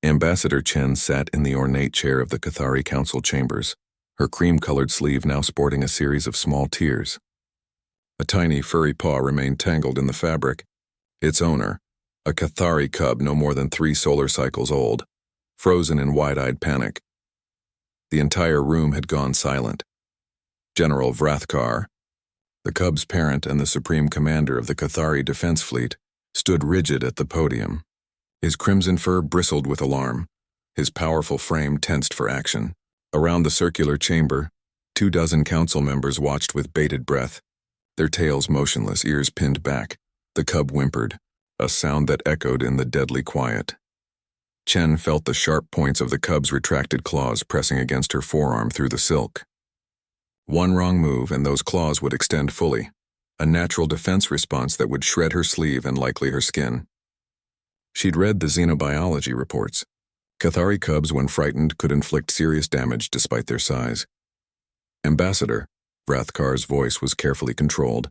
Ambassador Chen sat in the ornate chair of the Cathari Council chambers, her cream-colored sleeve now sporting a series of small tears. A tiny furry paw remained tangled in the fabric. Its owner, a Cathari cub no more than 3 solar cycles old, frozen in wide-eyed panic. The entire room had gone silent. General Vrathkar, the cub's parent and the supreme commander of the Cathari Defense Fleet, stood rigid at the podium. His crimson fur bristled with alarm, his powerful frame tensed for action. Around the circular chamber, 24 council members watched with bated breath, their tails motionless, ears pinned back. The cub whimpered, a sound that echoed in the deadly quiet. Chen felt the sharp points of the cub's retracted claws pressing against her forearm through the silk. One wrong move and those claws would extend fully, a natural defense response that would shred her sleeve and likely her skin. She'd read the xenobiology reports. Cathari cubs, when frightened, could inflict serious damage despite their size. Ambassador, Vrathkar's voice was carefully controlled,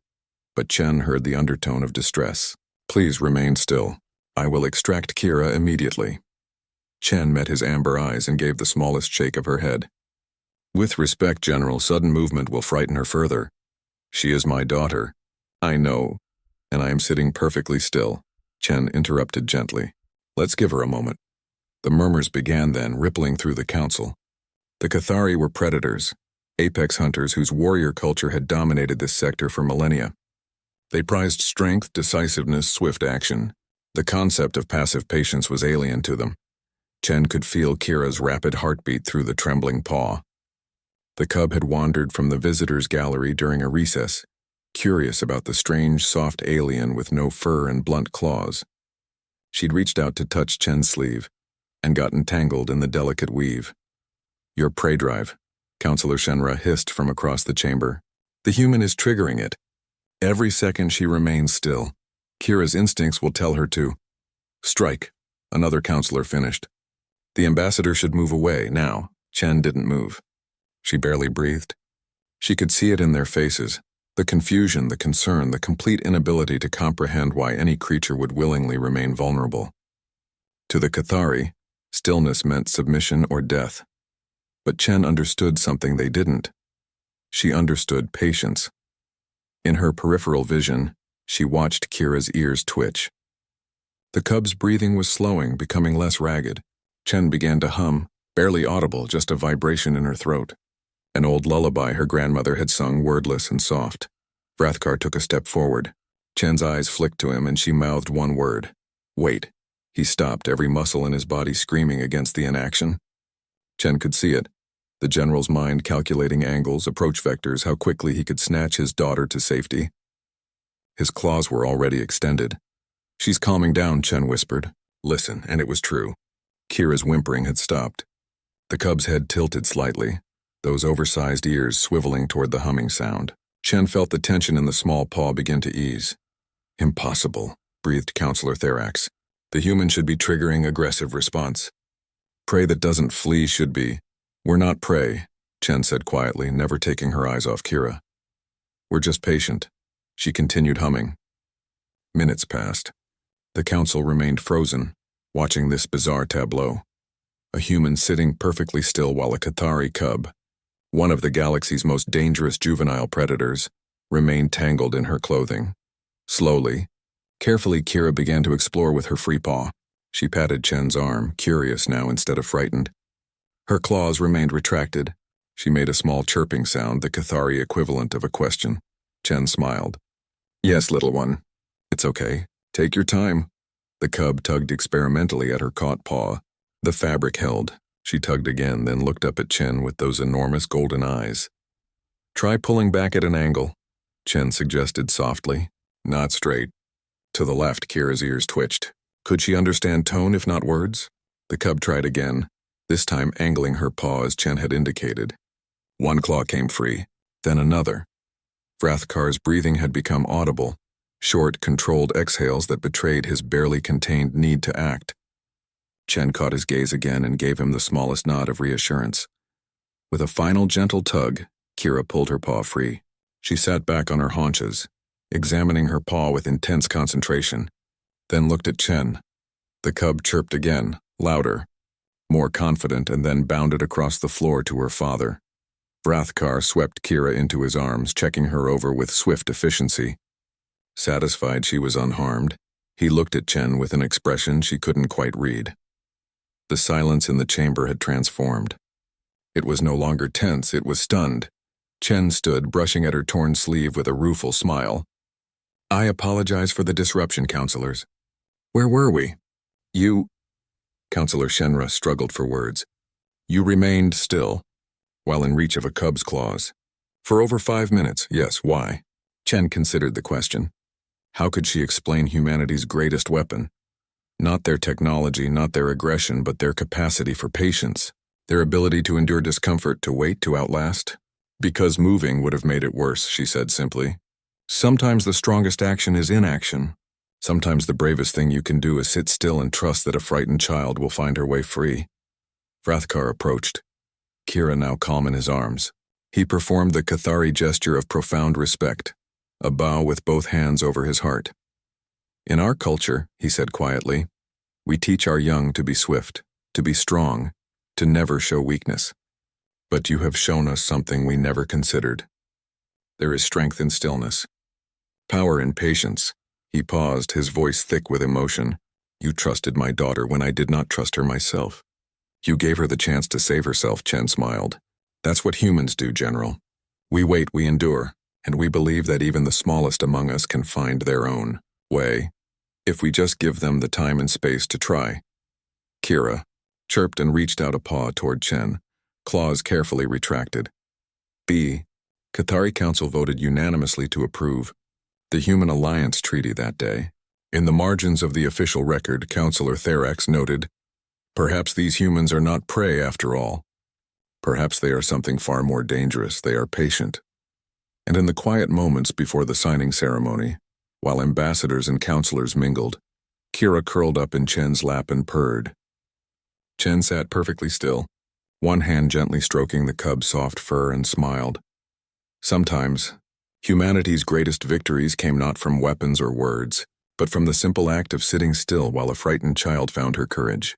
but Chen heard the undertone of distress. Please remain still. I will extract Kira immediately. Chen met his amber eyes and gave the smallest shake of her head. With respect, General, sudden movement will frighten her further. She is my daughter. I know, and I am sitting perfectly still. Chen interrupted gently. Let's give her a moment. The murmurs began then, rippling through the council. The Cathari were predators, apex hunters whose warrior culture had dominated this sector for millennia. They prized strength, decisiveness, swift action. The concept of passive patience was alien to them. Chen could feel Kira's rapid heartbeat through the trembling paw. The cub had wandered from the visitors' gallery during a recess, curious about the strange, soft alien with no fur and blunt claws. She'd reached out to touch Chen's sleeve and got entangled in the delicate weave. Your prey drive, Counselor Shenra hissed from across the chamber. The human is triggering it. Every second she remains still, Kira's instincts will tell her to strike, another counselor finished. The ambassador should move away now. Chen didn't move. She barely breathed. She could see it in their faces, the confusion, the concern, the complete inability to comprehend why any creature would willingly remain vulnerable. To the Cathari, stillness meant submission or death. But Chen understood something they didn't. She understood patience. In her peripheral vision, she watched Kira's ears twitch. The cub's breathing was slowing, becoming less ragged. Chen began to hum, barely audible, just a vibration in her throat. An old lullaby her grandmother had sung, wordless and soft. Vrathkar took a step forward. Chen's eyes flicked to him and she mouthed one word. Wait. He stopped, every muscle in his body screaming against the inaction. Chen could see it. The general's mind calculating angles, approach vectors, how quickly he could snatch his daughter to safety. His claws were already extended. She's calming down, Chen whispered. Listen, and it was true. Kira's whimpering had stopped. The cub's head tilted slightly, those oversized ears swiveling toward the humming sound. Chen felt the tension in the small paw begin to ease. Impossible, breathed Counselor Therax. The human should be triggering aggressive response. Prey that doesn't flee should be. We're not prey, Chen said quietly, never taking her eyes off Kira. We're just patient. She continued humming. Minutes passed. The council remained frozen, watching this bizarre tableau. A human sitting perfectly still while a Cathari cub, one of the galaxy's most dangerous juvenile predators, remained tangled in her clothing. Slowly, carefully, Kira began to explore with her free paw. She patted Chen's arm, curious now instead of frightened. Her claws remained retracted. She made a small chirping sound, the Cathari equivalent of a question. Chen smiled. Yes, little one. It's okay. Take your time. The cub tugged experimentally at her caught paw. The fabric held. She tugged again, then looked up at Chen with those enormous golden eyes. Try pulling back at an angle, Chen suggested softly. Not straight. To the left, Kira's ears twitched. Could she understand tone if not words? The cub tried again, this time angling her paw as Chen had indicated. One claw came free, then another. Vrathkar's breathing had become audible, short, controlled exhales that betrayed his barely contained need to act. Chen caught his gaze again and gave him the smallest nod of reassurance. With a final gentle tug, Kira pulled her paw free. She sat back on her haunches, examining her paw with intense concentration, then looked at Chen. The cub chirped again, louder, more confident, and then bounded across the floor to her father. Hrothgar swept Kira into his arms, checking her over with swift efficiency. Satisfied she was unharmed, he looked at Chen with an expression she couldn't quite read. The silence in the chamber had transformed. It was no longer tense, it was stunned. Chen stood, brushing at her torn sleeve with a rueful smile. "I apologize for the disruption, counselors. Where were we?" "You—" Counselor Shenra struggled for words. "You remained still, while in reach of a cub's claws. For over 5 minutes, yes, why?" Chen considered the question. How could she explain humanity's greatest weapon? Not their technology, not their aggression, but their capacity for patience, their ability to endure discomfort, to wait, to outlast. "Because moving would have made it worse," she said simply. "Sometimes the strongest action is inaction. Sometimes the bravest thing you can do is sit still and trust that a frightened child will find her way free." Hrothgar approached, Kira now calm in his arms. He performed the Cathari gesture of profound respect, a bow with both hands over his heart. "In our culture," he said quietly, "we teach our young to be swift, to be strong, to never show weakness. But you have shown us something we never considered. There is strength in stillness, power in patience." He paused, his voice thick with emotion. "You trusted my daughter when I did not trust her myself. You gave her the chance to save herself," Chen smiled. "That's what humans do, General. We wait, we endure, and we believe that even the smallest among us can find their own way, if we just give them the time and space to try." Kira chirped and reached out a paw toward Chen, claws carefully retracted. The Cathari Council voted unanimously to approve the Human Alliance Treaty that day. In the margins of the official record, Councillor Therax noted, "Perhaps these humans are not prey after all. Perhaps they are something far more dangerous. They are patient." And in the quiet moments before the signing ceremony, while ambassadors and councillors mingled, Kira curled up in Chen's lap and purred. Chen sat perfectly still, one hand gently stroking the cub's soft fur, and smiled. Sometimes, humanity's greatest victories came not from weapons or words, but from the simple act of sitting still while a frightened child found her courage.